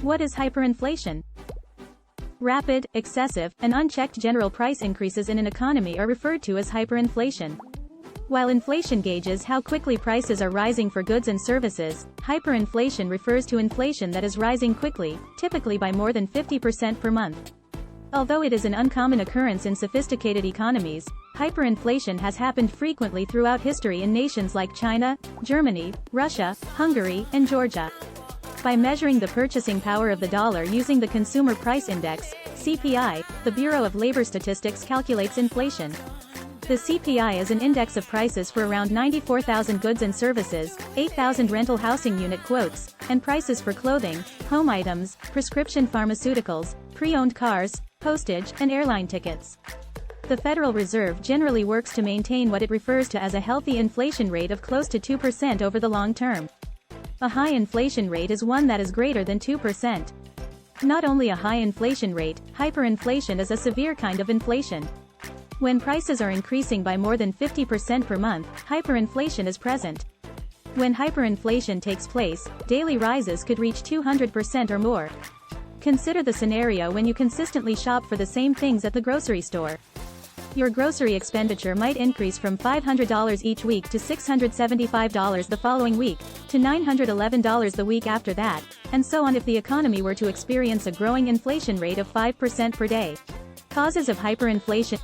What is hyperinflation? Rapid, excessive, and unchecked general price increases in an economy are referred to as hyperinflation. While inflation gauges how quickly prices are rising for goods and services, hyperinflation refers to inflation that is rising quickly, typically by more than 50% per month. Although it is an uncommon occurrence in sophisticated economies, hyperinflation has happened frequently throughout history in nations like China, Germany, Russia, Hungary, and Georgia. By measuring the purchasing power of the dollar using the Consumer Price Index, CPI, the Bureau of Labor Statistics calculates inflation. The CPI is an index of prices for around 94,000 goods and services, 8,000 rental housing unit quotes, and prices for clothing, home items, prescription pharmaceuticals, pre-owned cars, postage, and airline tickets. The Federal Reserve generally works to maintain what it refers to as a healthy inflation rate of close to 2% over the long term. A high inflation rate is one that is greater than 2%. Not only a high inflation rate, hyperinflation is a severe kind of inflation. When prices are increasing by more than 50% per month, hyperinflation is present. When hyperinflation takes place, daily rises could reach 200% or more. Consider the scenario when you consistently shop for the same things at the grocery store. Your grocery expenditure might increase from $500 each week to $675 the following week, to $911 the week after that, and so on if the economy were to experience a growing inflation rate of 5% per day. Causes of hyperinflation.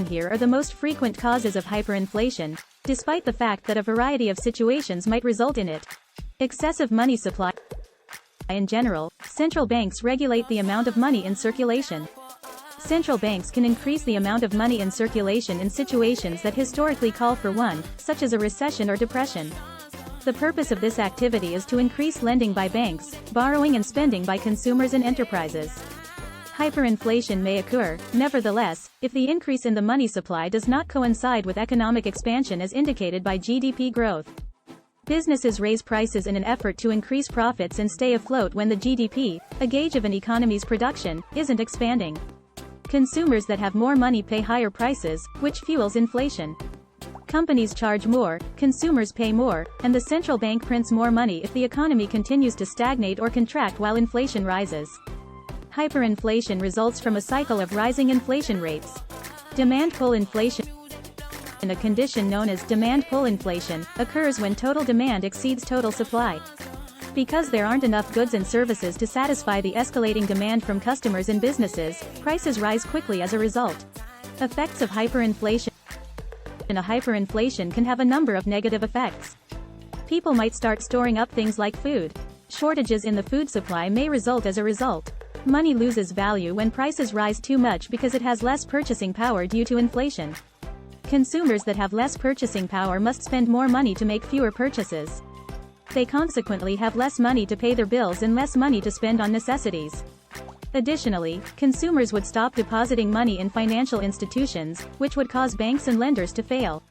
Here are the most frequent causes of hyperinflation, despite the fact that a variety of situations might result in it. Excessive money supply. In general, central banks regulate the amount of money in circulation. Central banks can increase the amount of money in circulation in situations that historically call for one, such as a recession or depression. The purpose of this activity is to increase lending by banks, borrowing and spending by consumers and enterprises. Hyperinflation may occur, nevertheless, if the increase in the money supply does not coincide with economic expansion as indicated by GDP growth. Businesses raise prices in an effort to increase profits and stay afloat when the GDP, a gauge of an economy's production, isn't expanding. Consumers that have more money pay higher prices, which fuels inflation. Companies charge more, consumers pay more, and the central bank prints more money if the economy continues to stagnate or contract while inflation rises. Hyperinflation results from a cycle of rising inflation rates. Demand pull inflation. A condition known as demand pull inflation occurs when total demand exceeds total supply. Because there aren't enough goods and services to satisfy the escalating demand from customers and businesses, prices rise quickly as a result. Effects of hyperinflation. A hyperinflation can have a number of negative effects. People might start storing up things like food. Shortages in the food supply may result as a result. Money loses value when prices rise too much because it has less purchasing power due to inflation. Consumers that have less purchasing power must spend more money to make fewer purchases. They consequently have less money to pay their bills and less money to spend on necessities. Additionally, consumers would stop depositing money in financial institutions, which would cause banks and lenders to fail.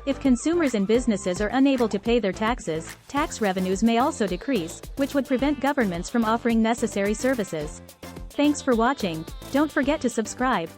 If consumers and businesses are unable to pay their taxes, tax revenues may also decrease, which would prevent governments from offering necessary services. Thanks for watching. Don't forget to subscribe.